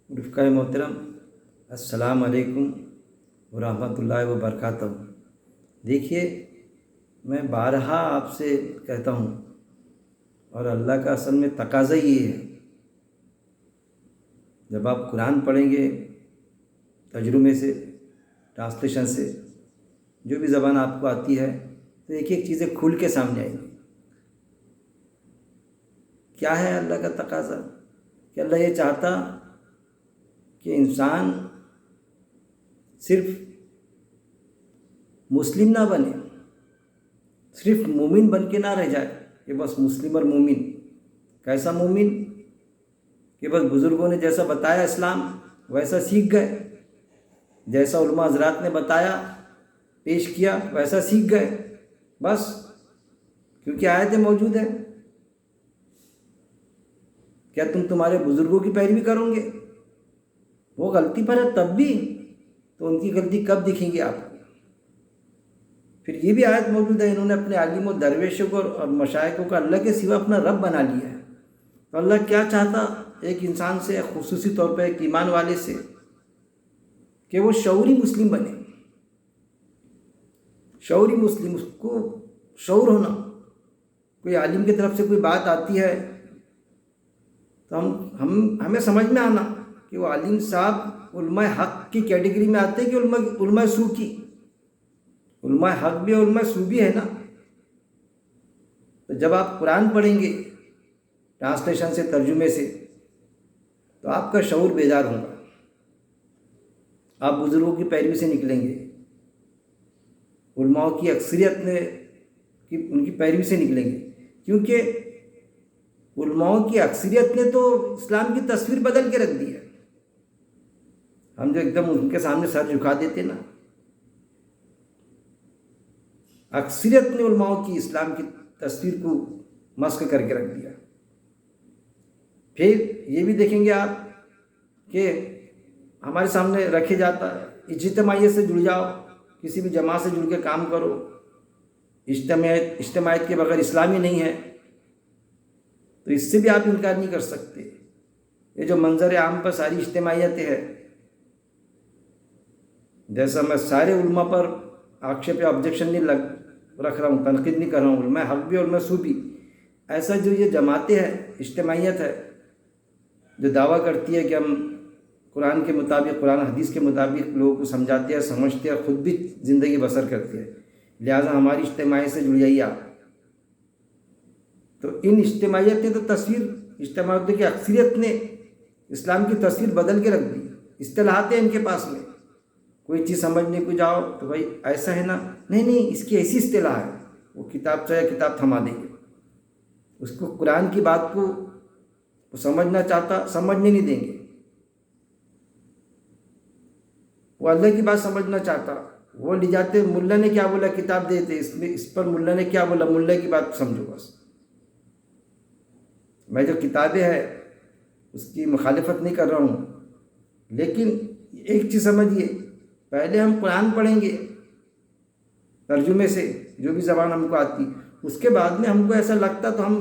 رفقۂ محترم، السلام علیکم ورحمۃ اللہ وبرکاتہ۔ دیکھیے، میں بارہا آپ سے کہتا ہوں، اور اللہ کا اصل میں تقاضا یہ ہے، جب آپ قرآن پڑھیں گے ترجمے سے، ٹرانسلیشن سے، جو بھی زبان آپ کو آتی ہے، تو ایک ایک چیزیں کھل کے سامنے آئیں گی۔ کیا ہے اللہ کا تقاضا؟ کہ اللہ یہ چاہتا کہ انسان صرف مسلم نہ بنے، صرف مومن بن کے نہ رہ جائے کہ بس مسلم اور مومن۔ کیسا مومن؟ کہ بس بزرگوں نے جیسا بتایا اسلام ویسا سیکھ گئے، جیسا علماء حضرات نے بتایا پیش کیا ویسا سیکھ گئے، بس، کیونکہ آیتیں موجود ہیں۔ کیا تم تمہارے بزرگوں کی پیروی کرو گے؟ وہ غلطی پر ہے تب بھی، تو ان کی غلطی کب دکھیں گی آپ کو؟ پھر یہ بھی آیت موجود ہے، انہوں نے اپنے عالم و درویشوں کو اور مشائخوں کو اللہ کے سوا اپنا رب بنا لیا ہے۔ تو اللہ کیا چاہتا ایک انسان سے، خصوصی طور پہ ایک ایمان والے سے، کہ وہ شعوری مسلم بنے۔ شعوری مسلم، اس کو شعور ہونا۔ کوئی عالم کی طرف سے کوئی بات آتی ہے تو ہمیں سمجھ میں آنا کہ وہ عالم صاحب علماء حق کی کیٹیگری میں آتے ہیں کہ علماء سو کی۔ علماء حق بھی اور علماء سو بھی ہے نا۔ تو جب آپ قرآن پڑھیں گے ٹرانسلیشن سے، ترجمے سے، تو آپ کا شعور بیدار ہوگا، آپ بزرگوں کی پیروی سے نکلیں گے، علماء کی اکثریت نے ان کی پیروی سے نکلیں گے، کیونکہ علماء کی اکثریت نے تو اسلام کی تصویر بدل کے رکھ دی ہے۔ ہم جو ایک دم ان کے سامنے سر جھکا دیتے نا، اکثریت نے علماء کی اسلام کی تصویر کو مسخ کر کے رکھ دیا۔ پھر یہ بھی دیکھیں گے آپ کہ ہمارے سامنے رکھے جاتا ہے اجتماعیت سے جڑ جاؤ، کسی بھی جماعت سے جڑ کے کام کرو، اجتماعیت کے بغیر اسلامی نہیں ہے، تو اس سے بھی آپ انکار نہیں کر سکتے۔ یہ جو منظر عام پر ساری اجتماعیتیں ہے، جیسا میں سارے علماء پر آکشیپ یا آبجیکشن نہیں رکھ رہا ہوں، تنقید نہیں کر رہا ہوں، علماء حق بھی اور علماء سو بھی، ایسا جو یہ جماعتیں ہیں، اجتماعیت ہے جو دعویٰ کرتی ہے کہ ہم قرآن کے مطابق، قرآن حدیث کے مطابق لوگوں کو سمجھاتے ہیں، سمجھتے ہیں، خود بھی زندگی بسر کرتے ہیں، لہٰذا ہماری اجتماعیت سے جڑ جائیے آپ۔ تو ان اجتماعیت نے تو اجتماعیت کی اکثریت نے اسلام کی تصویر بدل کے رکھ دی۔ اصطلاحات ہیں ان کے پاس میں، کوئی چیز سمجھنے کو جاؤ تو بھائی ایسا ہے نا، نہیں اس کی ایسی اصطلاح ہے، وہ کتاب چاہے کتاب تھما دیں گے، اس کو قرآن کی بات کو وہ سمجھنا چاہتا سمجھنے نہیں دیں گے، وہ اللہ کی بات سمجھنا چاہتا وہ لے جاتے، ملا نے کیا بولا کتاب دیتے، اس پر ملا نے کیا بولا، ملا کی بات سمجھو بس۔ میں جو کتابیں ہیں اس کی مخالفت نہیں کر رہا ہوں، لیکن ایک چیز سمجھیے، پہلے ہم قرآن پڑھیں گے ترجمے سے، جو بھی زبان ہم کو آتی، اس کے بعد میں ہم کو ایسا لگتا تو ہم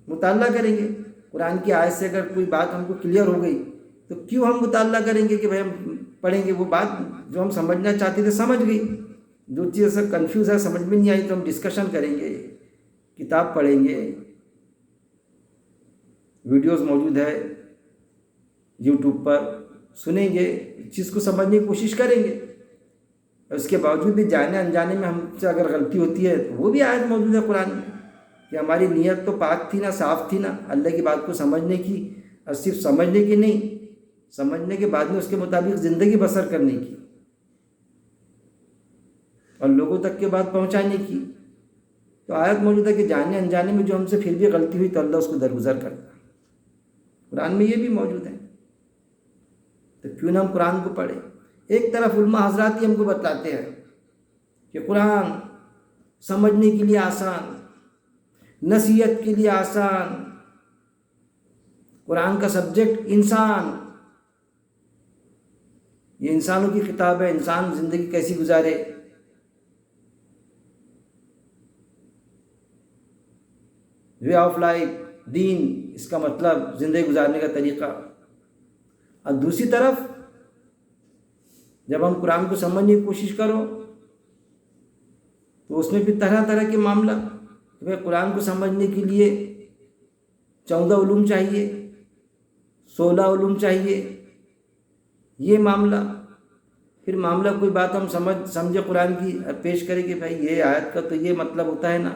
مطالعہ کریں گے۔ قرآن کی آیت سے اگر کوئی بات ہم کو کلیئر ہو گئی تو کیوں ہم مطالعہ کریں گے کہ بھائی ہم پڑھیں گے، وہ بات جو ہم سمجھنا چاہتے تھے سمجھ گئی، جو چیز سے کنفیوز ہے سمجھ میں نہیں آئی تو ہم ڈسکشن کریں گے، کتاب پڑھیں گے، ویڈیوز موجود ہے یوٹیوب پر، سنیں گے، چیز کو سمجھنے کی کوشش کریں گے۔ اس کے باوجود بھی جانے انجانے میں ہم سے اگر غلطی ہوتی ہے تو وہ بھی آیت موجود ہے قرآن میں کہ ہماری نیت تو پاک تھی نا، صاف تھی نا اللہ کی بات کو سمجھنے کی، اور صرف سمجھنے کی نہیں، سمجھنے کے بعد میں اس کے مطابق زندگی بسر کرنے کی اور لوگوں تک کے بات پہنچانے کی۔ تو آیت موجود ہے کہ جانے انجانے میں جو ہم سے پھر بھی غلطی ہوئی تو اللہ اس کو درگزر کرتا ہے، قرآن میں یہ بھی موجود ہے۔ تو کیوں نہ ہم قرآن کو پڑھیں؟ ایک طرف علماء حضرات ہی ہم کو بتلاتے ہیں کہ قرآن سمجھنے کے لیے آسان، نصیحت کے لیے آسان، قرآن کا سبجیکٹ انسان، یہ انسانوں کی کتاب ہے، انسان زندگی کیسی گزارے، وے آف لائف، دین، اس کا مطلب زندگی گزارنے کا طریقہ۔ اور دوسری طرف جب ہم قرآن کو سمجھنے کی کوشش کرو تو اس میں بھی طرح طرح کے معاملہ، کہ بھائی قرآن کو سمجھنے کے لیے 14 علوم چاہیے، 16 علوم چاہیے، یہ معاملہ. پھر معاملہ کوئی بات ہم سمجھے قرآن کی اور پیش کرے کہ بھائی یہ آیت کا تو یہ مطلب ہوتا ہے نا،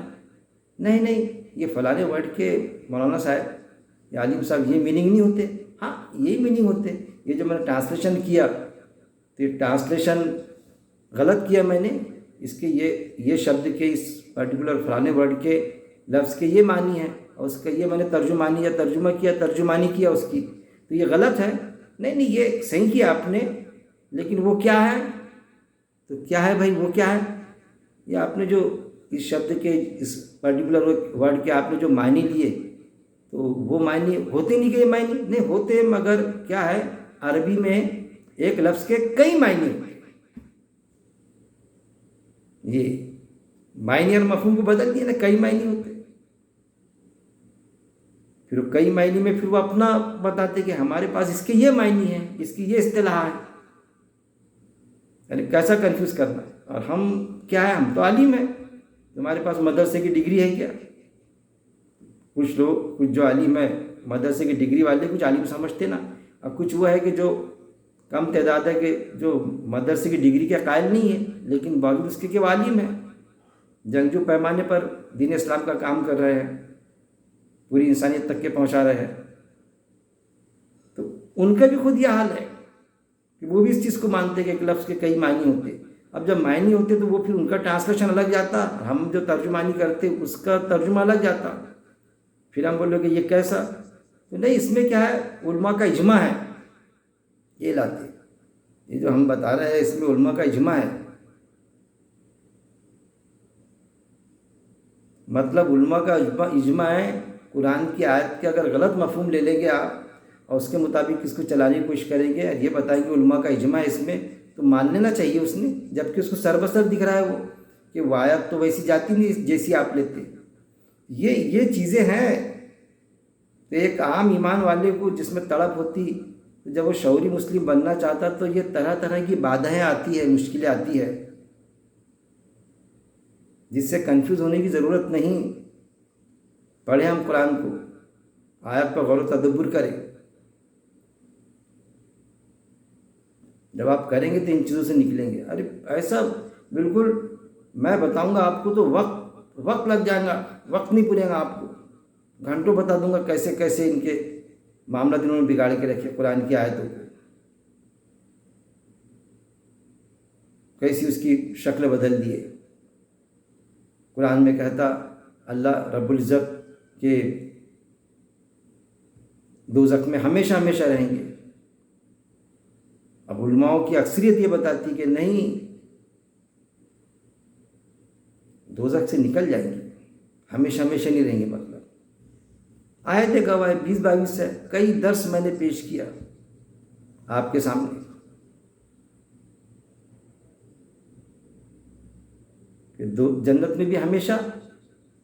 نہیں یہ فلانے ورڈ کے مولانا صاحب یا عالم صاحب یہ میننگ نہیں ہوتے. ہاں یہی میننگ ہوتے. یہ جو میں نے ٹرانسلیشن کیا تو یہ ٹرانسلیشن غلط کیا میں نے، اس کے یہ شبد کے اس پرٹیکولر فلانے ورڈ کے لفظ کے یہ معنی ہے، اور اس کا یہ میں نے ترجمانی یا ترجمانی کیا اس کی، تو یہ غلط ہے. نہیں یہ صحیح کیا آپ نے، لیکن وہ کیا ہے؟ تو کیا ہے بھائی، وہ کیا ہے؟ یا آپ نے جو اس شبد کے اس پرٹیکولر ورڈ کے آپ نے جو معنی لیے تو وہ معنی ہوتے نہیں، کہ یہ معنی نہیں ہوتے، مگر کیا ہے عربی میں ایک لفظ کے کئی معنی ہوتے. یہ معنی اور مفہوم کو بدل دیا نا، کئی معنی ہوتے. پھر کئی معنی میں پھر وہ اپنا بتاتے کہ ہمارے پاس اس کے یہ معنی ہے، اس کی یہ اصطلاح ہے. یعنی کیسا کنفیوز کرنا. اور ہم کیا ہے، ہم تو عالم ہیں، ہمارے پاس مدرسے کی ڈگری ہے کیا؟ کچھ لوگ، کچھ جو عالم ہے مدرسے کی ڈگری والے کچھ عالم سمجھتے نا، اور کچھ وہ ہے کہ جو کم تعداد ہے کہ جو مدرسے کی ڈگری کے قائل نہیں ہے، لیکن باوجود اس کے کہ وہ عالم ہیں، جنگجو پیمانے پر دین اسلام کا کام کر رہے ہیں، پوری انسانیت تک کے پہنچا رہے ہیں. تو ان کا بھی خود یہ حال ہے کہ وہ بھی اس چیز کو مانتے کہ ایک لفظ کے کئی معنی ہوتے. اب جب معنی ہوتے تو وہ پھر ان کا ٹرانسلیشن الگ جاتا، ہم جو ترجمانی کرتے اس کا ترجمہ الگ جاتا. پھر ہم بولے کہ یہ کیسا؟ تو نہیں، اس میں کیا ہے، علماء کا اجماع ہے، یہ لاتے. یہ جو ہم بتا رہے ہیں اس میں علماء کا اجماع ہے. مطلب علماء کا اجماع ہے. قرآن کی آیت کے اگر غلط مفہوم لے لیں گے آپ اور اس کے مطابق اس کو چلانے کی کوشش کریں گے اور یہ بتائیں گے علماء کا اجماع ہے اس میں، تو مان لینا چاہیے اس نے، جبکہ اس کو سر بسر دکھ رہا ہے وہ کہ وہ آیت تو ویسی جاتی نہیں جیسی آپ لیتے. یہ چیزیں ہیں. تو ایک عام ایمان والے کو جس میں تڑپ ہوتی، جب وہ شعوری مسلم بننا چاہتا تو یہ طرح طرح کی بادھائیں آتی ہے، مشکلیں آتی ہے، جس سے کنفیوز ہونے کی ضرورت نہیں. پڑھیں ہم قرآن کو، آیت پر غور و تدبر کریں. جب آپ کریں گے تو ان چیزوں سے نکلیں گے. ارے ایسا بالکل میں بتاؤں گا آپ کو تو وقت لگ جائے گا، وقت نہیں پورے گا آپ کو. گھنٹوں بتا دوں گا کیسے کیسے ان کے معاملات انہوں نے بگاڑ کے رکھے قرآن کی آیتوں کو، کیسی اس کی شکل بدل دیے. قرآن میں کہتا اللہ رب العزت کہ دوزخ میں ہمیشہ ہمیشہ رہیں گے. اب علماؤں کی اکثریت یہ بتاتی کہ نہیں، دوزخ سے نکل جائیں گے، ہمیشہ ہمیشہ نہیں رہیں گے. مطلب آیت گواہ 20-22 سے کئی درس میں نے پیش کیا آپ کے سامنے کہ جنت میں بھی ہمیشہ،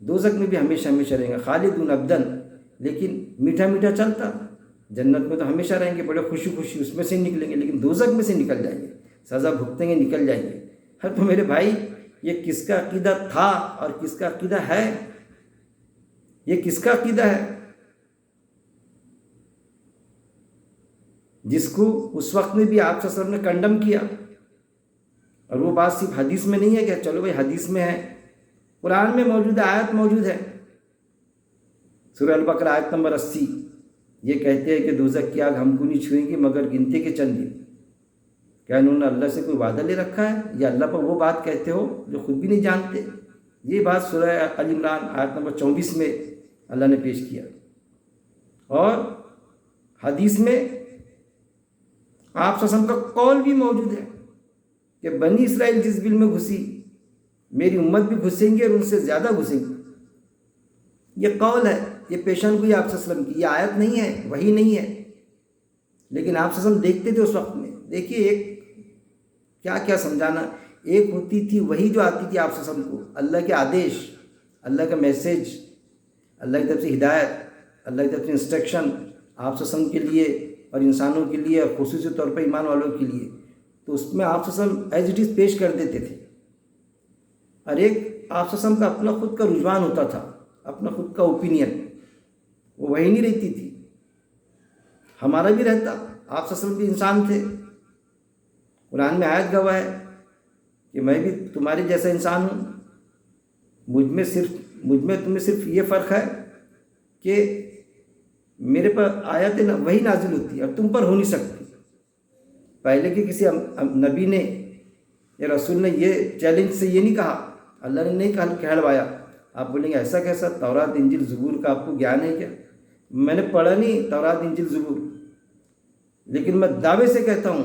دوزخ میں بھی ہمیشہ ہمیشہ رہیں گے. خالدون ابدن، لیکن میٹھا میٹھا چلتا. جنت میں تو ہمیشہ رہیں گے، بڑے خوشی خوشی اس میں سے نکلیں گے، لیکن دوزخ میں سے نکل جائیں گے، سزا بھگتیں گے، نکل جائیں گے. تو میرے بھائی یہ کس کا عقیدہ تھا اور کس کا عقیدہ ہے؟ یہ کس کا عقیدہ ہے جس کو اس وقت میں بھی آپ صلی اللہ علیہ وسلم نے کنڈم کیا؟ اور وہ بات صرف حدیث میں نہیں ہے کہ چلو بھائی حدیث میں ہے، قرآن میں موجود ہے، آیت موجود ہے. سورہ البقرہ آیت نمبر 80 یہ کہتے ہیں کہ دوزخ کی آگ ہم کو نہیں چھوئیں گی مگر گنتی کے چند دن. کیا انہوں نے اللہ سے کوئی وعدہ لے رکھا ہے، یا اللہ پر وہ بات کہتے ہو جو خود بھی نہیں جانتے؟ یہ بات سورہ ال عمران آیت نمبر 24 میں اللہ نے پیش کیا. اور حدیث میں آپ صلی اللہ علیہ وسلم کا قول بھی موجود ہے کہ بنی اسرائیل جس بل میں گھسی میری امت بھی گھسیں گے اور ان سے زیادہ گھسیں گے. یہ قول ہے، یہ پیشن گوئی آپ صلی اللہ علیہ وسلم کی، یہ آیت نہیں ہے، وحی نہیں ہے. لیکن آپ صلی اللہ علیہ وسلم دیکھتے تھے اس وقت میں. دیکھیے ایک کیا کیا سمجھانا. ایک ہوتی تھی وحی جو آتی تھی آپ صلی اللہ علیہ وسلم کو، اللہ کے آدیش، اللہ کا میسیج، اللہ کی طرف سے ہدایت، اللہ کی طرف سے انسٹرکشن آپ صلی اللہ علیہ وسلم کے لیے اور انسانوں کے لیے اور خصوصی طور پر ایمان والوں کے لیے، تو اس میں آپ صلی اللہ علیہ وسلم ایز اٹ از پیش کر دیتے تھے. اور ایک آپ صلی اللہ علیہ وسلم کا اپنا خود کا رجحان ہوتا تھا، اپنا خود کا اوپینین، وہ وہی نہیں رہتی تھی. ہمارا بھی رہتا، آپ صلی اللہ علیہ وسلم بھی انسان تھے. قرآن میں آیت گواہ ہے کہ میں بھی تمہارے جیسا انسان ہوں. مجھ میں تمہیں صرف یہ فرق ہے کہ میرے پر آیت وہی نازل ہوتی ہے اور تم پر ہو نہیں سکتی. پہلے کے کسی نبی نے یا رسول نے یہ چیلنج سے یہ نہیں کہا، اللہ نے نہیں کہلوایا. آپ بولیں گے ایسا کیسا، تورات انجیل زبور کا آپ کو گیان ہے کیا؟ میں نے پڑھا نہیں تورات انجیل زبور، لیکن میں دعوے سے کہتا ہوں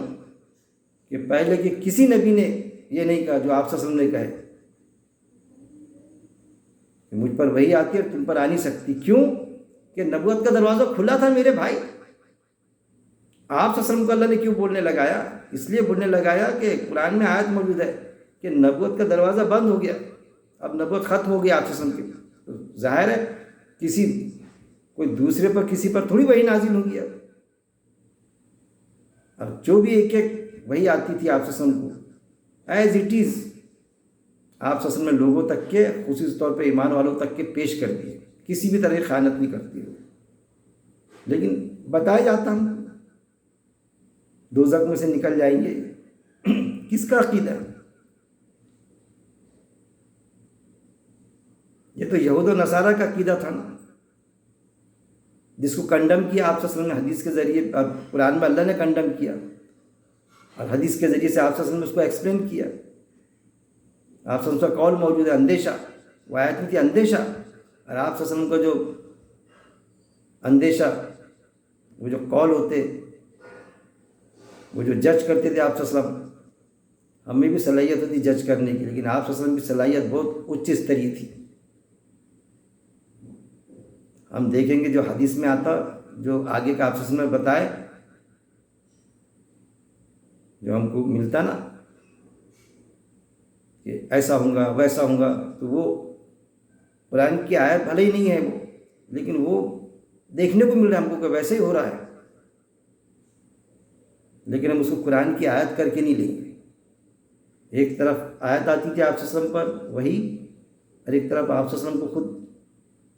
کہ پہلے کے کسی نبی نے یہ نہیں کہا جو آپ صلی اللہ علیہ وسلم نے کہے کہ مجھ پر وہی آتی ہے اور تم پر آ نہیں سکتی. کیوں کہ نبوت کا دروازہ کھلا تھا میرے بھائی. آپ صلی اللہ علیہ وسلم کو اللہ نے کیوں بولنے لگایا؟ اس لیے بولنے لگایا کہ قرآن میں آیت موجود ہے کہ نبوت کا دروازہ بند ہو گیا، اب نبوت ختم ہو گیا آپ صلی اللہ علیہ وسلم کی. تو ظاہر ہے کوئی دوسرے پر کسی پر تھوڑی وہی نازل ہو گیا. اور جو بھی ایک وہی آتی تھی آپ صلی اللہ علیہ وسلم کو ایز اٹ از آپ صلی اللہ علیہ وسلم نے لوگوں تک کے، خصوصی طور پہ ایمان والوں تک کے پیش کر دیے. کسی بھی طرح کی خیانت نہیں کرتی ہو. لیکن بتایا جاتا ہم دوزخ میں سے نکل جائیں گے. کس کا عقیدہ ہے؟ یہ تو یہود و نصارہ کا عقیدہ تھا نا، جس کو کنڈم کیا آپ صلی اللہ علیہ وسلم نے حدیث کے ذریعے. قرآن میں اللہ نے کنڈم کیا اور حدیث کے ذریعے سے آپ صلی اللہ علیہ وسلم نے اس کو ایکسپلین کیا. آپ صلی اللہ علیہ وسلم کا قول موجود ہے اندیشہ، وہ آیت میں تھی اندیشہ. اور آپ صلی اللہ علیہ وسلم کا جو اندیشہ، وہ جو قول ہوتے، وہ جو جج کرتے تھے آپ صلی اللہ علیہ وسلم. ہمیں بھی صلاحیت ہوتی جج کرنے کی، لیکن آپ صلی اللہ علیہ وسلم کی صلاحیت بہت اچ ستری تھی. ہم دیکھیں گے جو حدیث میں آتا، جو آگے کا آپ صلی اللہ علیہ وسلم نے بتائے، جو ہم کو ملتا نا کہ ایسا ہوں گا ویسا ہوں گا، تو وہ قرآن کی آیت بھلے ہی نہیں ہے وہ، لیکن وہ دیکھنے کو مل رہا ہے ہم کو کہ ویسے ہی ہو رہا ہے. لیکن ہم اس کو قرآن کی آیت کر کے نہیں لیں گے. ایک طرف آیت آتی تھی آپ صلی اللہ علیہ وسلم پر وہی، اور ایک طرف آپ صلی اللہ علیہ وسلم کو خود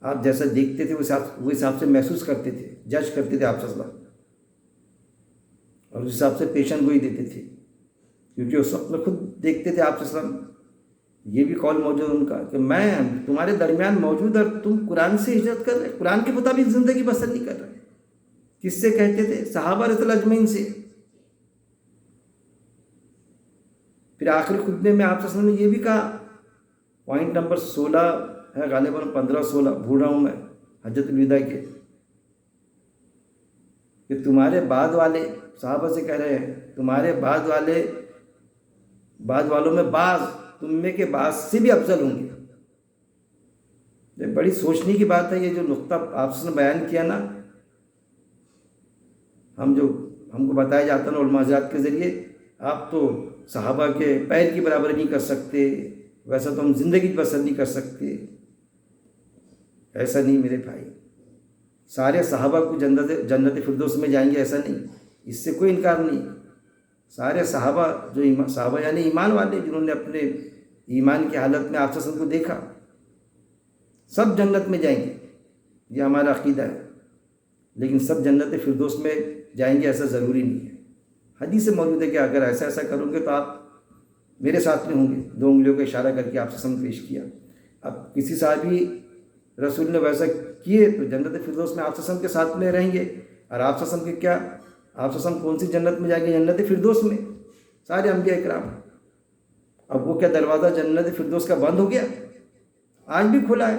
آپ جیسا دیکھتے تھے وہ حساب سے محسوس کرتے تھے، جج کرتے تھے آپ صلی اللہ علیہ وسلم، اور اس حساب سے پیشن گوئی دیتے تھے. کیونکہ اس وقت میں خود دیکھتے تھے آپ صلی اللہ علیہ وسلم. یہ بھی قول موجود ان کا کہ میں تمہارے درمیان موجود اور تم قرآن سے ہجرت کر رہے، قرآن کے مطابق زندگی بسر نہیں کر رہے. کس سے کہتے تھے؟ صحابہ رضی اللہ اجمعین سے. پھر آخری خطبے میں آپ صلی اللہ علیہ وسلم نے یہ بھی کہا، پوائنٹ نمبر 16 ہے غالباً 15-16 بھول رہا ہوں میں، حجۃ الوداع کے، کہ تمہارے بعد والے، صحابہ سے کہہ رہے ہیں تمہارے بعد والوں میں بعض تم میں کے بعض سے بھی افضل ہوں گے. یہ بڑی سوچنے کی بات ہے. یہ جو نقطہ آپ نے بیان کیا نا، ہم کو بتایا جاتا نا علماء حضرات کے ذریعے، آپ تو صحابہ کے پیر کی برابر نہیں کر سکتے، ویسا تو ہم زندگی بسر نہیں کر سکتے. ایسا نہیں میرے بھائی. سارے صحابہ کو جنت فردوس میں جائیں گے ایسا نہیں، اس سے کوئی انکار نہیں. سارے صحابہ صحابہ یعنی ایمان والے جنہوں نے اپنے ایمان کی حالت میں آپ صلی اللہ علیہ وسلم کو دیکھا، سب جنت میں جائیں گے. یہ ہمارا عقیدہ ہے. لیکن سب جنت فردوس میں جائیں گے ایسا ضروری نہیں ہے. حدیث سے موجود ہے کہ اگر ایسا کروں گے تو آپ میرے ساتھ میں ہوں گے. 2 انگلیوں کا اشارہ کر کے آپ سے پیش کیا. اب کسی صحابی رسول نے ویسا کیے تو جنت فردوس میں آپ صلی اللہ علیہ وسلم کے ساتھ میں رہیں گے. اور آپ صلی اللہ علیہ وسلم کے کیا، آپ صلی اللہ علیہ وسلم کون سی جنت میں جائیں گے؟ جنت فردوس میں. سارے انبیاء اکرام. اب وہ کیا دروازہ جنت فردوس کا بند ہو گیا؟ آج بھی کھلا ہے.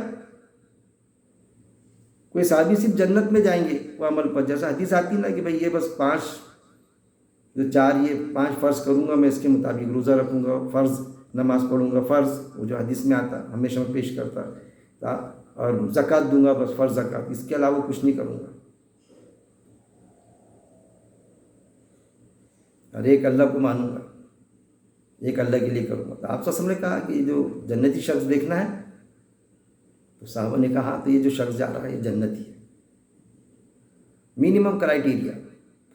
کوئی صحابی صرف جنت میں جائیں گے وہ عمل پر، جیسا حدیث آتی نا کہ بھئی یہ بس 5 فرض کروں گا میں، اس کے مطابق روزہ رکھوں گا، فرض نماز پڑھوں گا، فرض وہ جو حدیث میں آتا ہمیشہ میں پیش کرتا، اور زکوٰۃ دوں گا، بس فرض زکوٰۃ، اس کے علاوہ کچھ نہیں کروں گا. اور ایک اللہ کو مانوں گا، ایک اللہ کے لیے کروں گا. تو آپ صلی اللہ علیہ وسلم نے کہا کہ یہ جو جنتی شخص دیکھنا ہے، تو صحابہ نے کہا تو یہ جو شخص جا رہا ہے یہ جنتی ہے. منیمم کرائیٹیریا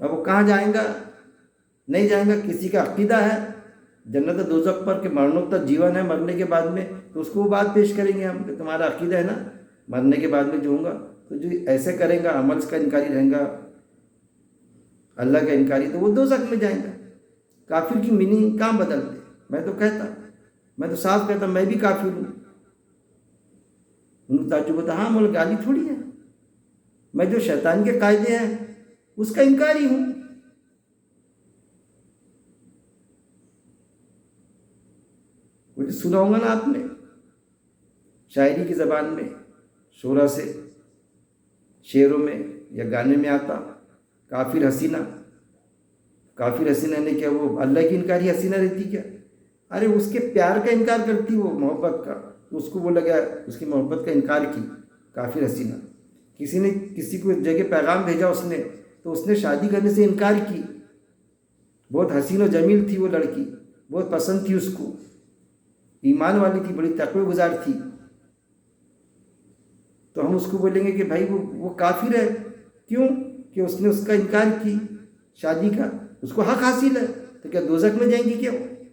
اب وہ کہاں جائیں گا نہیں جائیں گا، کسی کا عقیدہ ہے جنت و دوزخ پر کہ مرنوتر جیون ہے، مرنے کے بعد میں، تو اس کو وہ بات پیش کریں گے ہم کہ تمہارا عقیدہ ہے نا مرنے کے بعد میں جو ہوں گا، تو جو ایسے کرے گا عمل کا انکاری رہیں گا، اللہ کا انکاری، تو وہ دوزخ میں جائیں گا۔ کافر کی میننگ کہاں بدلتے؟ میں تو صاف کہتا میں بھی کافر ہوں۔ انہوں نے تعجب ہوتا، ہاں مول گالی تھوڑی ہے، میں جو شیطان کے قاعدے ہیں اس کا انکاری ہوں۔ وہ سنا ہوگا نا آپ نے شاعری کی زبان میں شعرا سے شعروں میں یا گانے میں آتا کافر حسینہ، کافر حسینہ نے کیا وہ اللہ کی انکاری حسینہ رہتی کیا؟ ارے اس کے پیار کا انکار کرتی وہ، محبت کا، تو اس کو وہ لگا اس کی محبت کا انکار کی کافر حسینہ۔ کسی نے کسی کو جگہ پیغام بھیجا اس نے، تو اس نے شادی کرنے سے انکار کی، بہت حسین و جمیل تھی وہ لڑکی، بہت پسند تھی اس کو، ایمان والی تھی، بڑی تقوی گزار تھی، تو ہم اس کو بولیں گے کہ بھائی وہ کافر ہے، کیوں کہ اس نے اس کا انکار کی شادی کا، اس کو حق حاصل ہے، تو کیا دوزخ میں جائیں گی؟ کیا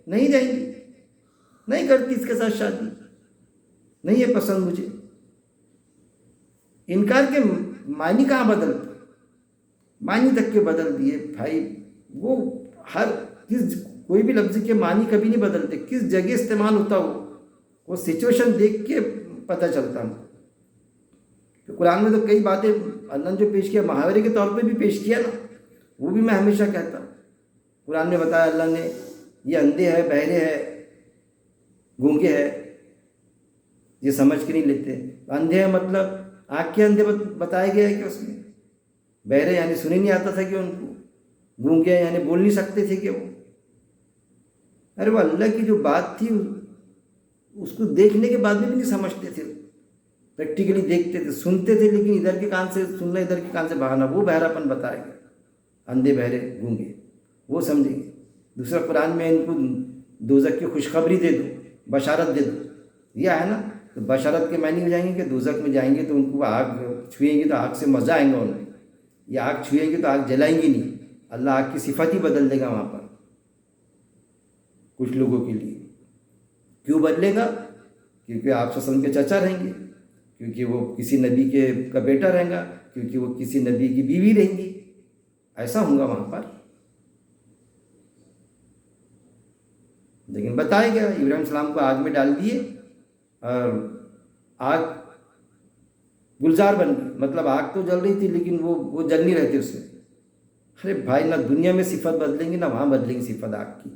نہیں جائیں گی، نہیں کرتی اس کے ساتھ شادی، نہیں ہے پسند مجھے۔ انکار کے معنی کہاں بدلتے؟ معنی تک کے بدل دیے بھائی، وہ ہر کوئی بھی لفظ کے معنی کبھی نہیں بدلتے، کس جگہ استعمال ہوتا وہ سچویشن دیکھ کے پتہ چلتا ہوں۔ تو قرآن میں تو کئی باتیں اللہ نے جو پیش کیا محاورے کے طور پہ بھی پیش کیا نا، وہ بھی میں ہمیشہ کہتا ہوں۔ قرآن میں بتایا اللہ نے یہ اندھے ہے، بہرے ہے، گونگے ہے، یہ سمجھ کے نہیں لیتے۔ اندھے ہے مطلب آنکھ کے اندھے بتایا گیا ہے کہ اس میں، بہرے یعنی سنی نہیں آتا تھا کہ ان کو، گونگے یعنی بول نہیں سکتے تھے کہ وہ، ارے وہ اللہ کی جو بات تھی اس کو دیکھنے کے بعد بھی نہیں سمجھتے تھے، پریکٹیکلی دیکھتے تھے، سنتے تھے، لیکن ادھر کے کان سے سننا ادھر کے کان سے بہانا، وہ بہراپن بتایا گیا، اندھے بہرے گونگے وہ سمجھیں گے۔ دوسرا قرآن میں ان کو دوزخ کی خوشخبری دے دو، بشارت دے دو، یہ ہے نا، تو بشارت کے معنی ہو جائیں گے کہ دوزخ میں جائیں گے تو ان کو آگ چھوئیں گے تو آگ سے مزہ آئیں گا انہیں، یہ آگ چھوئیں گے تو آگ جلائیں گی نہیں، اللہ آگ کی صفت ہی بدل دے گا وہاں پر کچھ لوگوں کے لیے۔ کیوں بدلے گا؟ کیونکہ آپ صلی اللہ علیہ وسلم کے چچا رہیں گے، کیونکہ وہ کسی نبی کا بیٹا رہیں گا، کیونکہ وہ کسی نبی کی بیوی رہیں گی، ایسا ہوگا وہاں پر۔ لیکن بتایا گیا ابراہیم علیہ السلام کو آگ میں ڈال دیے اور آگ گلزار بن گئی، مطلب آگ تو جل رہی تھی لیکن وہ جل نہیں رہے تھے اس میں۔ ارے بھائی نہ دنیا میں صفت بدلیں گی نہ وہاں بدلیں گی صفت آگ کی،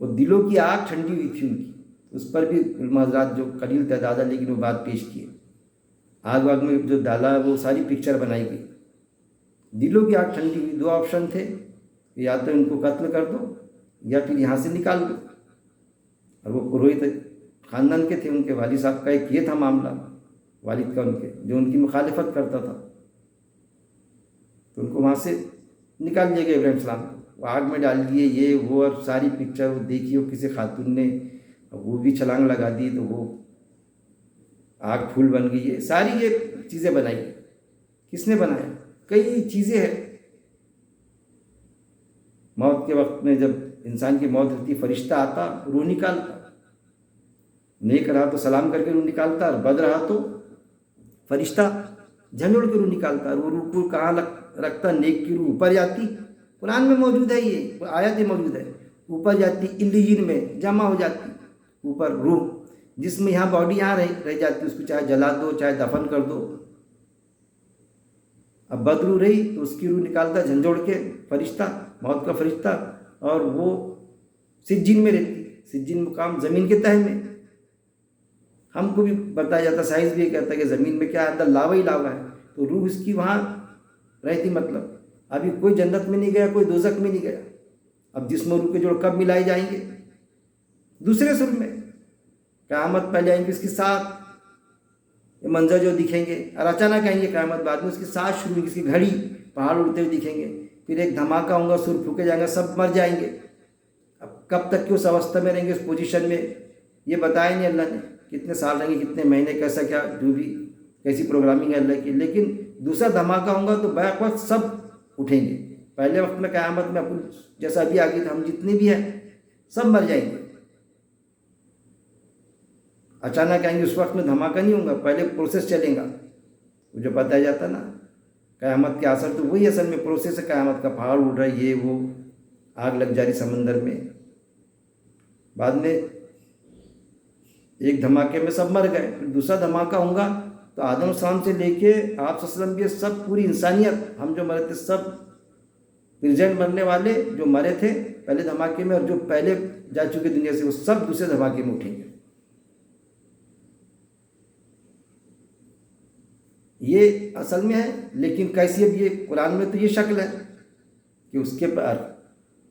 وہ دلوں کی آگ ٹھنڈی ہوئی تھی ان کی، اس پر بھی علماء حضرات جو قلیل تعداد ہے لیکن وہ بات پیش کی ہے، آگ واگ میں جو ڈالا وہ ساری پکچر بنائی گئی، دلوں کی آگ ٹھنڈی ہوئی۔ دو آپشن تھے، یا تو ان کو قتل کر دو یا پھر یہاں سے نکال دو، اور وہ پروہت خاندان کے تھے، ان کے والد صاحب کا ایک یہ تھا معاملہ، والد کا ان کے جو ان کی مخالفت کرتا تھا، تو ان کو وہاں سے نکال لیا گیا ابراہیم السلام کو، وہ آگ میں ڈال دیے، یہ وہ، اور ساری پکچر وہ دیکھی، وہ کسی خاتون نے وہ بھی چھلانگ لگا دی تو وہ آگ پھول بن گئی، ہے ساری یہ چیزیں بنائی۔ کس نے بنایا؟ کئی چیزیں ہیں۔ موت کے وقت میں جب انسان کی موت ہوتی، فرشتہ آتا روح نکالتا، نیک رہا تو سلام کر کے روح نکالتا، اور بد رہا تو فرشتہ جھنجھوڑ کے روح نکالتا، اور وہ روح کو کہاں رکھتا؟ نیک کی روح اوپر جاتی، قرآن میں موجود ہے، یہ آیت موجود ہے، اوپر جاتی علیین میں جمع ہو جاتی، اوپر روح، جسم یہاں باڈی یہاں رہ جاتی، اس کو چاہے جلا دو چاہے دفن کر دو۔ اب بد روح رہی تو اس کی روح نکالتا جھنجھوڑ کے فرشتہ، موت کا فرشتہ، اور وہ سجین میں رہتی، سجین مقام زمین کے تہہ میں، ہم کو بھی بتایا جاتا، سائنس بھی یہ کہتا ہے کہ زمین میں کیا ہے، اندر لاوا ہی لاوا ہے، تو روح اس کی وہاں رہتی، مطلب ابھی کوئی جنت میں نہیں گیا، کوئی دوزخ میں نہیں گیا۔ اب جسم و روح کے جوڑ کب ملائے جائیں گے؟ دوسرے سر میں قیامت پہلے آئیں گے اس کے ساتھ، یہ منظر جو دکھیں گے، اور اچانک آئیں گے قیامت، بعد میں اس کے ساتھ شروع ہوگی، اس کی گھڑی، پہاڑ اڑتے ہوئے دکھیں گے، پھر ایک دھماکہ ہوگا، سر پھونکے جائیں گے، سب مر جائیں گے۔ اب کب تک کہ اس اوستھا میں رہیں گے، اس پوزیشن میں، یہ بتایا نہیں اللہ نے، کتنے سال رہیں گے، کتنے مہینے، کیسا کیا، جو بھی کیسی پروگرامنگ ہے اللہ کی، لیکن دوسرا دھماکہ ہوگا تو بیک وقت سب اٹھیں گے، پہلے وقت میں قیامت میں جیسا ابھی آگے تھا، ہم جتنے بھی ہیں سب مر جائیں گے. اچانک آئیں گے، اس وقت میں دھماکہ نہیں ہوگا، پہلے پروسیس چلے گا. وہ جو بتایا جاتا نا قیامت کے اثر، تو وہی اصل میں پروسیس ہے قیامت کا. پہاڑ اڑ رہا ہے، یہ وہ، آگ لگ جا رہی سمندر میں. بعد میں ایک دھماکے میں سب مر گئے، پھر دوسرا دھماکہ ہوگا تو آدم علیہ السلام سے لے کے آپ صلی اللہ علیہ وسلم کے سب پوری انسانیت، ہم جو مرے تھے سب پریزنٹ مرنے والے جو مرے تھے پہلے دھماکے میں اور جو پہلے جا چکے دنیا سے، وہ سب دوسرے دھماکے میں اٹھیں گے. یہ اصل میں ہے. لیکن کیسی اب یہ قرآن میں تو یہ شکل ہے کہ اس کے پر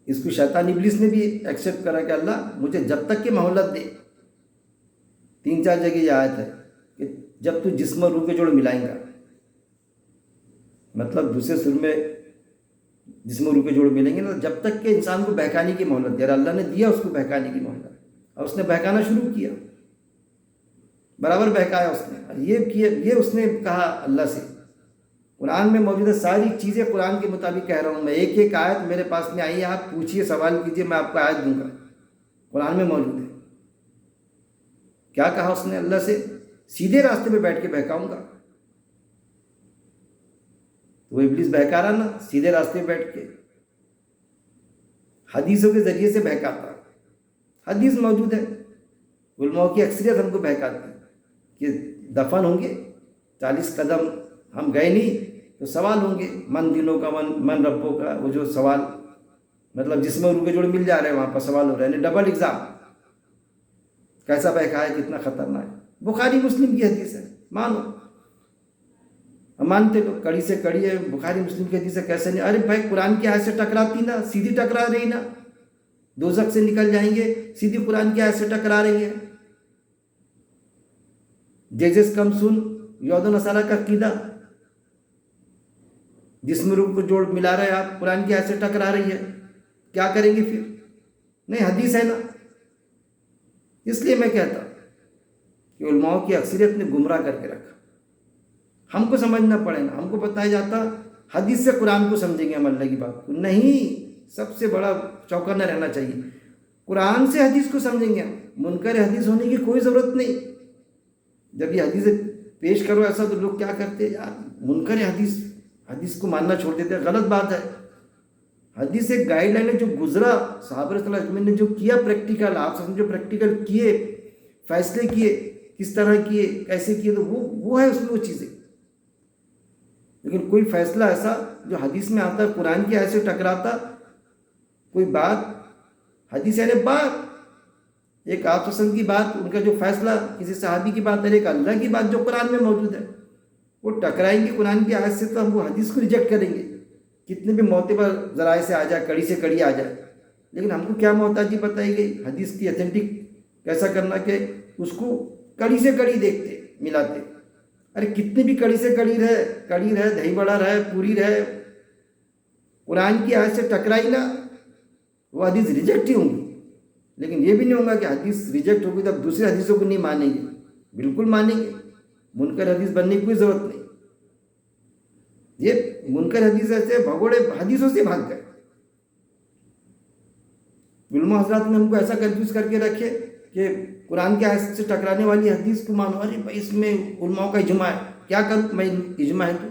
اس کو شیطان ابلیس نے بھی ایکسیپٹ کرا کہ اللہ مجھے جب تک کہ مہلت دے. 3-4 جگہ یہ آیت ہے کہ جب تو جسم اور روح کے جوڑ ملائیں گا، مطلب دوسرے سر میں جسم اور روح کے جوڑ ملیں گے نا، جب تک کہ انسان کو بہکانے کی مہلت دے. اللہ نے دیا اس کو بہکانے کی مہلت، اور اس نے بہکانا شروع کیا، برابر بہکایا اس نے. یہ اس نے کہا اللہ سے. قرآن میں موجود ہے، ساری چیزیں قرآن کے مطابق کہہ رہا ہوں میں. ایک ایک آیت میرے پاس میں آئی ہے، آپ پوچھیے، سوال کیجیے، میں آپ کو آیت دوں گا. قرآن میں موجود ہے. کیا کہا اس نے اللہ سے؟ سیدھے راستے پہ بیٹھ کے بہکاؤں گا. وہ ابلیس بہکا رہا نا سیدھے راستے پہ بیٹھ کے، حدیثوں کے ذریعے سے بہکاتا. حدیث موجود ہے، علماء کی اکثریت ہم کو بہکاتی کہ دفن ہوں گے 40 قدم ہم گئے نہیں تو سوال ہوں گے، من دلوں کا من ربوں کا، وہ جو سوال مطلب جس میں روح کے جوڑ مل جا رہے ہیں وہاں پر سوال ہو رہے ہیں. Double exam. کیسا بہکا ہے، کتنا خطرناک. بخاری مسلم کی حدیث ہے، مانو. مانتے لوگ کڑی سے کڑی ہے، بخاری مسلم کی حدیث ہے، کیسے نہیں؟ ارے بھائی قرآن کی آیت سے ٹکراتی نا، سیدھی ٹکرا رہی نا. دوزخ سے نکل جائیں گے، سیدھی قرآن کی آیت سے ٹکرا رہی ہے. جیسس کم سن یہود و نصارہ کا عقیدہ، جس میں روح کو جوڑ ملا رہے ہیں آپ، قرآن کی آیت سے ٹکرا رہی ہے. کیا کریں گے پھر؟ نہیں، حدیث ہے نا. اس لیے میں کہتا کہ علماء کی اکثریت نے گمراہ کر کے رکھا. ہم کو سمجھنا پڑے نا. ہم کو بتایا جاتا حدیث سے قرآن کو سمجھیں گے ہم اللہ کی بات کو. نہیں، سب سے بڑا چوکنا رہنا چاہیے. قرآن سے حدیث کو سمجھیں گے ہم. منکر حدیث ہونے کی کوئی ضرورت نہیں. جب یہ حدیث پیش کرو ایسا تو لوگ کیا کرتے ہیں یار، منکر حدیث کو ماننا چھوڑ دیتے ہیں. غلط بات ہے. حدیث ایک گائیڈ لائن ہے جو گزرا صحابہ صلی اللہ علیہ وسلم نے جو کیا پریکٹیکل، آپ سب نے جو پریکٹیکل کیے، فیصلے کیے، کس طرح کیے، کیسے کیے، تو وہ ہے اس میں وہ چیزیں. لیکن کوئی فیصلہ ایسا جو حدیث میں آتا ہے قرآن کی ایسے ٹکراتا، کوئی بات حدیث یعنی بات، ایک آپ وسلم کی بات، ان کا جو فیصلہ، کسی صحابی کی بات، ایک اللہ کی بات جو قرآن میں موجود ہے، وہ ٹکرائیں گے قرآن کی آیت سے تو ہم وہ حدیث کو ریجیکٹ کریں گے. کتنے بھی معتبر ذرائع سے آ جائے، کڑی سے کڑی آ جائے. لیکن ہم کو کیا محتاجی بتائی گئی حدیث کی اتھینٹک کیسا کرنا کہ اس کو کڑی سے کڑی دیکھتے ملاتے. ارے کتنی بھی کڑی سے کڑی رہے، دہی بڑا رہے، پوری رہے، قرآن کی آیت سے ٹکرائی نا، وہ حدیث ریجیکٹ ہی ہوں گی. لیکن یہ بھی نہیں ہوگا کہ حدیث ریجیکٹ ہوگی تو اب دوسری حدیثوں کو نہیں مانیں گے. بالکل مانیں گے. منکر حدیث بننے کی کوئی ضرورت نہیں. یہ منکر حدیث ایسے بھگوڑے حدیثوں سے بھاگ گئے. علماء حضرات نے ہم کو ایسا کنفیوز کر کے رکھے کہ قرآن کی آیت سے ٹکرانے والی حدیث کو مانو. ارے بھائی اس میں علماء کا اجماع ہے، کیا کروں میں اجماع ہے تو.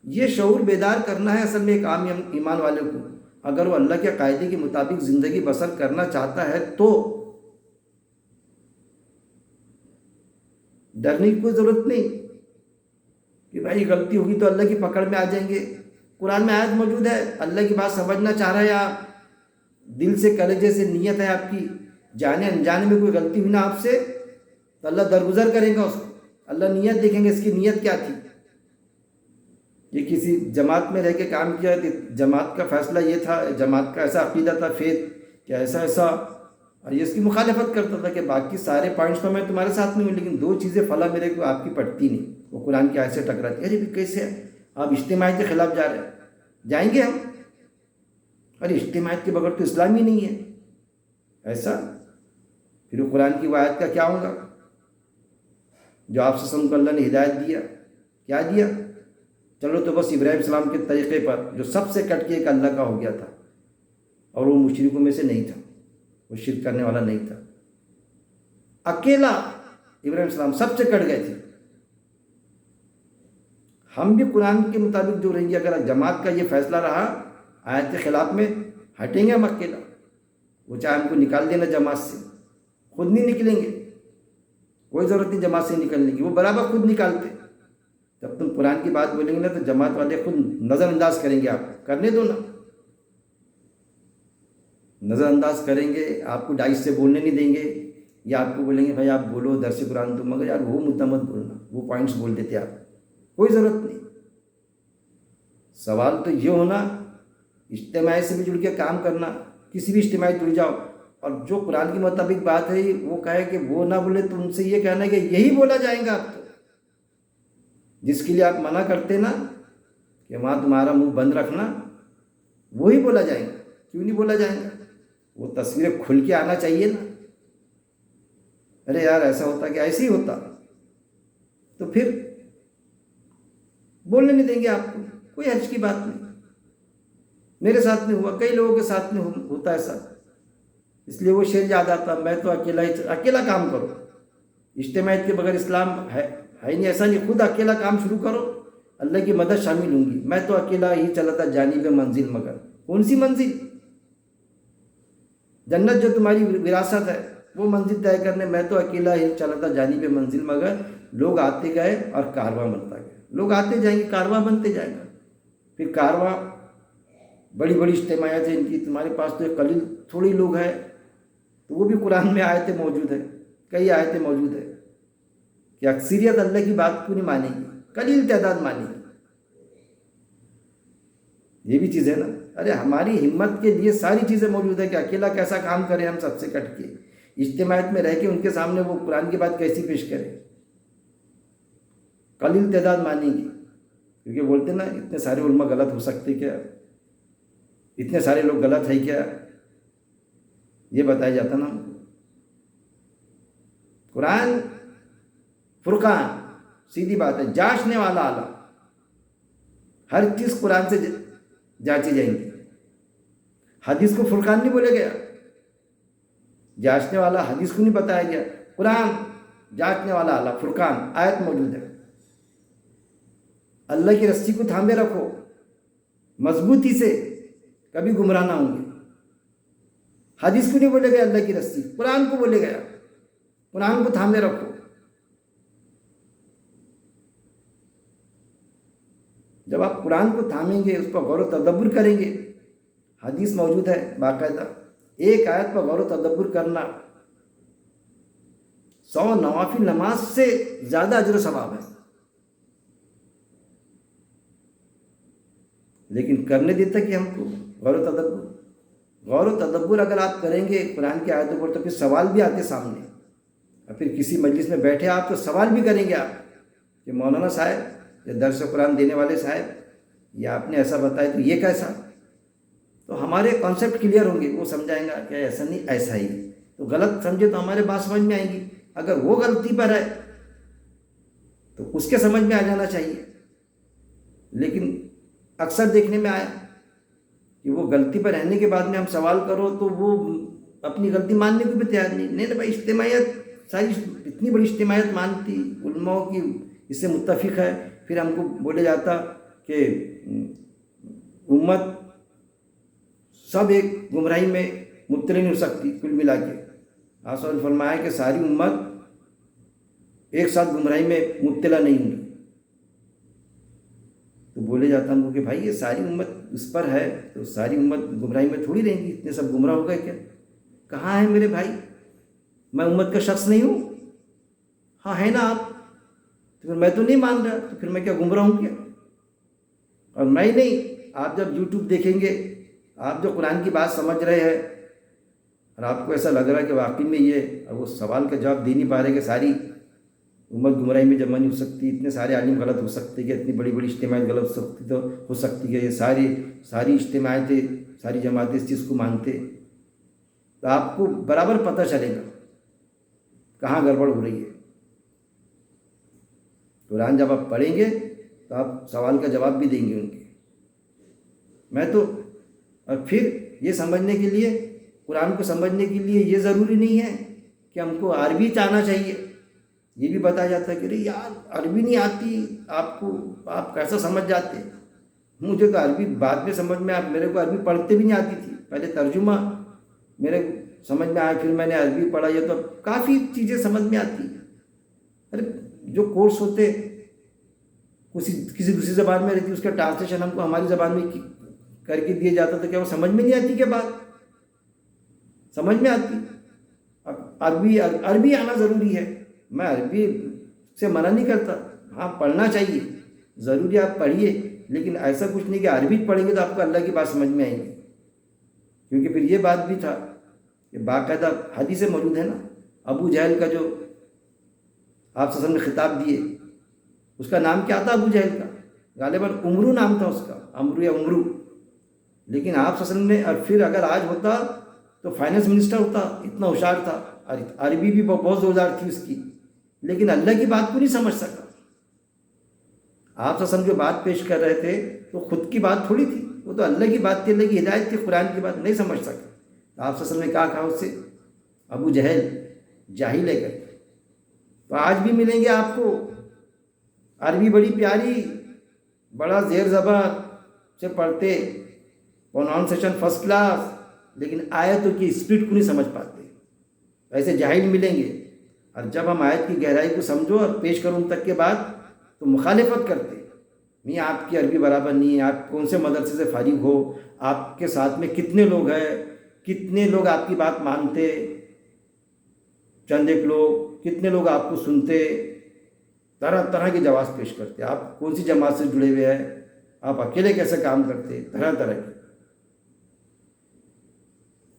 یہ شعور بیدار کرنا ہے اصل میں ایک عام ایمان والے کو. اگر وہ اللہ کے قاعدے کے مطابق زندگی بسر کرنا چاہتا ہے تو ڈرنے کی کوئی ضرورت نہیں کہ بھائی غلطی ہوگی تو اللہ کی پکڑ میں آ جائیں گے. قرآن میں آیت موجود ہے، اللہ کی بات سمجھنا چاہ رہے ہیں آپ، دل سے کلیجے سے نیت ہے آپ کی، جانے انجانے میں کوئی غلطی ہوئی نا آپ سے تو اللہ درگزر کرے گا اس کو. اللہ نیت دیکھیں گے اس کی نیت کیا تھی. یہ کسی جماعت میں رہ کے کام کیا کہ جماعت کا فیصلہ یہ تھا، جماعت کا ایسا عقیدہ تھا، فیت کہ ایسا اور یہ اس کی مخالفت کرتا تھا کہ باقی سارے پوائنٹس تو میں تمہارے ساتھ نہیں ہوں، لیکن 2 چیزیں فلاں میرے کو آپ کی پڑتی نہیں، وہ قرآن کی آیت سے ٹکراتی. ارے بھی کیسے آپ اجتماعیت کے خلاف جا رہے ہیں؟ جائیں گے ہم. ارے اجتماعیت کے بغیر تو اسلام ہی نہیں ہے. ایسا پھر وہ قرآن کی آیت کا کیا ہوگا جو آپ سے کو اللہ نے ہدایت دیا؟ کیا دیا چلو تو بس ابراہیم السلام کے طریقے پر جو سب سے کٹ کے ایک اللہ کا ہو گیا تھا، اور وہ مشرکوں میں سے نہیں تھا، وہ شرک کرنے والا نہیں تھا، اکیلا ابراہیم السلام سب سے کٹ گئے تھے۔ ہم بھی قرآن کے مطابق جو رہیں گے، اگر جماعت کا یہ فیصلہ رہا آیت کے خلاف میں، ہٹیں گے ہم اکیلا، وہ چاہے ہم کو نکال دینا جماعت سے، خود نہیں نکلیں گے، کوئی ضرورت نہیں جماعت سے نکلنے کی، وہ برابر خود نکالتے۔ جب تم قرآن کی بات بولیں گے نا تو جماعت والے خود نظر انداز کریں گے، آپ کرنے دو نا، نظر انداز کریں گے، آپ کو ڈائس سے بولنے نہیں دیں گے، یا آپ کو بولیں گے بھائی آپ بولو درس قرآن، تو مگر یار وہ مدعا مت بولنا، وہ پوائنٹس بول دیتے آپ، کوئی ضرورت نہیں۔ سوال تو یہ ہونا، اجتماعی سے بھی جڑ کے کام کرنا، کسی بھی اجتماعی جڑ جاؤ، اور جو قرآن کے مطابق بات ہے وہ کہے کہ وہ نہ بولے، تو ان سے یہ کہنا ہے کہ یہی بولا جائیں گا آپ کو، جس کے لیے آپ منع کرتے نا کہ وہاں تمہارا منہ بند رکھنا، وہی بولا جائے گا۔ کیوں نہیں بولا جائے گا؟ وہ تصویریں کھل کے آنا چاہیے نا، ارے یار ایسا ہوتا کہ ایسے ہی ہوتا، تو پھر بولنے نہیں دیں گے آپ کو، کوئی حرج کی بات نہیں۔ میرے ساتھ نہیں ہوا، کئی لوگوں کے ساتھ میں ہوتا ایسا، اس لیے وہ شعر یاد آتا، میں تو اکیلا کام کرو، اجتماعیت کے بغیر اسلام ہے نہیں، ایسا نہیں، خود اکیلا کام شروع کرو، اللہ کی مدد شامل ہوں گی، میں تو اکیلا ہی چلا تھا جانب منزل، مگر کون سی منزل؟ جنت جو تمہاری وراثت ہے، وہ منزل طے کرنے میں تو اکیلا ہی چلا تھا جانب منزل، مگر لوگ آتے گئے اور کارواں بنتا گیا، لوگ آتے جائیں گے، کارواں بنتے جائے گا، پھر کارواں بڑی بڑی اجتماعیت ہیں ان کی، تمہارے پاس تو ایک قلیل تھوڑی لوگ ہیں، تو وہ بھی قرآن میں آیتیں موجود ہیں، کئی آیتیں موجود ہیں کہ اکثریت اللہ کی بات کو نہیں مانے گی، قلیل تعداد مانے گی۔ یہ بھی چیز ہے نا، ارے ہماری ہمت کے لیے ساری چیزیں موجود ہیں کہ اکیلا کیسا کام کریں ہم سب سے کٹ کے، اجتماعیت میں رہ کے ان کے سامنے وہ قرآن کی بات کیسی پیش کریں، قلیل تعداد مانیں گی، کیونکہ بولتے نا اتنے سارے علماء غلط ہو سکتے کیا، اتنے سارے لوگ غلط ہے کیا، یہ بتایا جاتا نا ہم کو۔ قرآن فرقان، سیدھی بات ہے، جانچنے والا اعلیٰ، ہر چیز قرآن سے جانچی جائیں گی، حدیث کو فرقان نہیں بولے گیا، جانچنے والا حدیث کو نہیں بتایا گیا، قرآن جانچنے والا اعلیٰ، فرقان آیت موجود ہے۔ اللہ کی رسی کو تھامے رکھو مضبوطی سے، کبھی گمراہ نہ ہوں گے۔ حدیث کو نہیں بولے گیا اللہ کی رسی، قرآن کو بولے گیا، قرآن کو تھامے رکھو۔ جب آپ قرآن کو تھامیں گے، اس پر غور و تدبر کریں گے، حدیث موجود ہے باقاعدہ، ایک آیت پر غور و تدبر کرنا 100 نوافل نماز سے زیادہ اجر و ثواب ہے، لیکن کرنے دیتا کہ ہم کو غور و تدبر اگر آپ کریں گے قرآن کی آیتوں پر، تو پھر سوال بھی آتے سامنے، اور پھر کسی مجلس میں بیٹھے آپ تو سوال بھی کریں گے آپ کہ مولانا صاحب یا درس قرآن دینے والے صاحب، یا آپ نے ایسا بتایا تو یہ کیسا، تو ہمارے کانسیپٹ کلیئر ہوں گے، وہ سمجھائیں گا کہ ایسا نہیں ایسا ہی، تو غلط سمجھے تو ہمارے بات سمجھ میں آئیں گی، اگر وہ غلطی پر ہے تو اس کے سمجھ میں آ جانا چاہیے، لیکن اکثر دیکھنے میں آیا کہ وہ غلطی پر رہنے کے بعد میں ہم سوال کرو تو وہ اپنی غلطی ماننے کو بھی تیار نہیں بھائی، اجتماعیت ساری اتنی بڑی اجتماعیت مانتی، علماء کی اس سے متفق ہے، پھر ہم کو بولے جاتا کہ امت سب ایک گمراہی میں مبتلا نہیں ہو سکتی، کل ملا کے آسا نے فرمایا کہ ساری امت ایک ساتھ گمراہی میں مبتلا نہیں ہوگی، تو بولے جاتا ہم کو کہ بھائی یہ ساری امت اس پر ہے، تو ساری امت گمراہی میں تھوڑی رہیں گی، اتنے سب گمراہ ہو گئے کیا؟ کہاں ہے میرے بھائی، میں امت کا شخص نہیں ہوں؟ ہاں ہے نا آپ، تو پھر میں تو نہیں مان رہا، تو پھر میں کیا گمراہ ہوں کیا؟ اور میں ہی نہیں، آپ جب یوٹیوب دیکھیں گے، آپ جو قرآن کی بات سمجھ رہے ہیں اور آپ کو ایسا لگ رہا ہے کہ واقعی میں یہ، اب وہ سوال کا جواب دے نہیں پا رہے کہ ساری امت گمراہی میں جمع نہیں ہو سکتی، اتنے سارے عالم غلط ہو سکتے کہ اتنی بڑی بڑی اجتماعیت غلط ہو سکتی ہے، یہ ساری اجتماعیتیں ساری جماعتیں اس چیز کو مانتے، تو آپ کو برابر پتہ چلے گا کہاں گڑبڑ ہو رہی ہے۔ قرآن جب آپ پڑھیں گے تو آپ سوال کا جواب بھی دیں گے ان کے. میں تو اور پھر یہ سمجھنے کے لیے، قرآن کو سمجھنے کے لیے یہ ضروری نہیں ہے کہ ہم کو عربی آنا چاہیے. یہ بھی بتایا جاتا ہے کہ ارے یار عربی نہیں آتی آپ کو، آپ کیسا سمجھ جاتے. مجھے تو عربی بعد میں سمجھ میں میرے کو عربی پڑھتے بھی نہیں آتی تھی. پہلے ترجمہ میرے سمجھ میں آیا، پھر میں نے عربی پڑھا. یہ تو کافی چیزیں سمجھ میں آتی ہیں. ارے جو کورس ہوتے کسی دوسری زبان میں رہتی، اس کا ٹرانسلیشن ہم کو ہماری زبان میں کر کے دیا جاتا تھا. کیا وہ سمجھ میں نہیں آتی؟ کیا بات سمجھ میں آتی؟ اب عربی آنا ضروری ہے. میں عربی سے منع نہیں کرتا، ہاں پڑھنا چاہیے، ضروری آپ پڑھیے، لیکن ایسا کچھ نہیں کہ عربی پڑھیں گے تو آپ کو اللہ کی بات سمجھ میں آئیں گی. کیونکہ پھر یہ بات بھی تھا کہ باقاعدہ حدیث موجود ہے نا، ابو جہل کا جو آپ صلی اللہ علیہ وسلم نے خطاب دیے، اس کا نام کیا تھا ابو جہل کا؟ غالباً عمرو نام تھا اس کا، عمرو یا عمرو. لیکن آپ صلی اللہ علیہ وسلم نے، اور پھر اگر آج ہوتا تو فائنانس منسٹر ہوتا. اتنا ہوشیار تھا، عربی بھی بہت زوردار تھی اس کی، لیکن اللہ کی بات کو نہیں سمجھ سکا. آپ صلی اللہ علیہ وسلم جو بات پیش کر رہے تھے تو خود کی بات تھوڑی تھی، وہ تو اللہ کی بات تھی، اللہ کی ہدایت تھی. قرآن کی بات نہیں سمجھ سکا. آپ صلی اللہ علیہ وسلم نے کہا اس سے ابو جہل جاہل ہے کر. تو آج بھی ملیں گے آپ کو عربی بڑی پیاری، بڑا زیر زبر سے پڑھتے، پروناؤنسیشن فرسٹ کلاس، لیکن آیتوں کی اسپرٹ کو نہیں سمجھ پاتے. ایسے جاہل ملیں گے. اور جب ہم آیت کی گہرائی کو سمجھو اور پیش کروں تک کے بعد تو مخالفت کرتے. نہیں آپ کی عربی برابر نہیں ہے، آپ کون سے مدرسے سے فارغ ہو، آپ کے ساتھ میں کتنے لوگ ہیں، کتنے لوگ آپ کی بات مانتے، چند ایک لوگ، کتنے لوگ آپ کو سنتے. طرح طرح کے جواز پیش کرتے. آپ کون سی جماعت سے جڑے ہوئے ہیں، آپ اکیلے کیسے کام کرتے، طرح طرح کے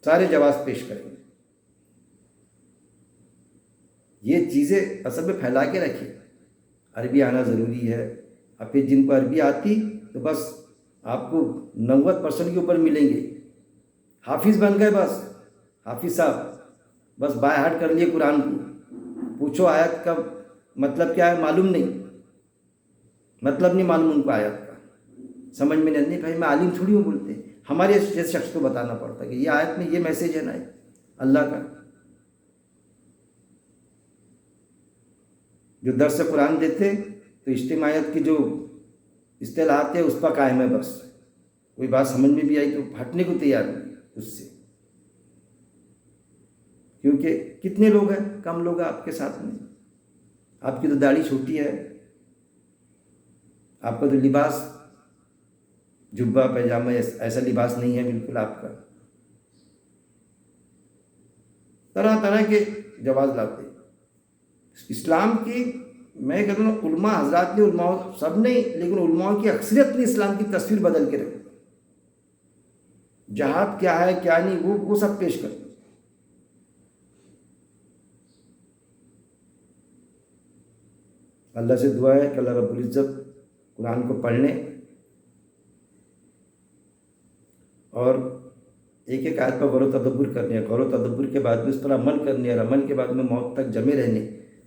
سارے جواز پیش کریں گے. یہ چیزیں اصل میں پھیلا کے رکھیں. عربی آنا ضروری ہے. اب پھر جن کو عربی آتی تو بس آپ کو 90% کے اوپر ملیں گے حافظ بن گئے. بس حافظ صاحب بس بائی ہارٹ کر لیے قرآن کو. پوچھو آیت کا مطلب کیا ہے، معلوم نہیں، مطلب نہیں معلوم ان کو آیت کا، سمجھ میں نہیں. بھائی میں عالم تھوڑی ہوں بولتے. ہمارے جیسے شخص کو بتانا پڑتا کہ یہ آیت میں یہ میسیج ہے نا اللہ کا. جو درس قرآن دیتے تو اجتماعیت کی جو اصطلاحات ہے اس پر قائم ہے. بس کوئی بات سمجھ میں بھی آئی تو ہٹنے کو تیار نہیں اس سے. کیونکہ کتنے لوگ ہیں، کم لوگ ہیں آپ کے ساتھ میں. آپ کی تو داڑھی چھوٹی ہے، آپ کا تو لباس جبہ پیجامہ ایسا لباس نہیں ہے بالکل آپ کا. طرح طرح کے جواز لاتے. اسلام کی میں کہتا ہوں علماء حضرات نے، علماء سب نہیں لیکن علماء کی اکثریت نے اسلام کی تصویر بدل کے رکھی. جہاد کیا ہے کیا نہیں وہ سب پیش کرتے. اللہ سے دعا ہے کہ اللہ رب العزت قرآن کو پڑھنے اور ایک ایک آیت پر غور و تدبر کرنے، غور و تدبر کے بعد میں اس پر عمل کرنے، اور عمل کے بعد میں موت تک جمے رہنے.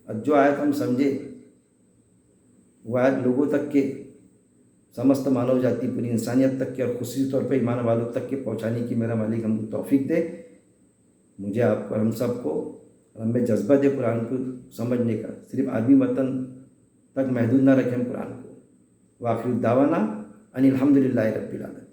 اور جو آیت ہم سمجھے وہ آیت لوگوں تک کے، سمست مانو جاتی پوری انسانیت تک کے، اور خصوصی طور پہ ایمان والوں تک کے پہنچانے کی میرا مالک ہم کو توفیق دے. مجھے آپ کو، ہم سب کو، ہمیں جذبہ دے قرآن کو سمجھنے کا. صرف عربی متن تک محدود نہ رکھیں ہم قرآن کو. وآخر دعوانا ان الحمد للہ رب العالمین.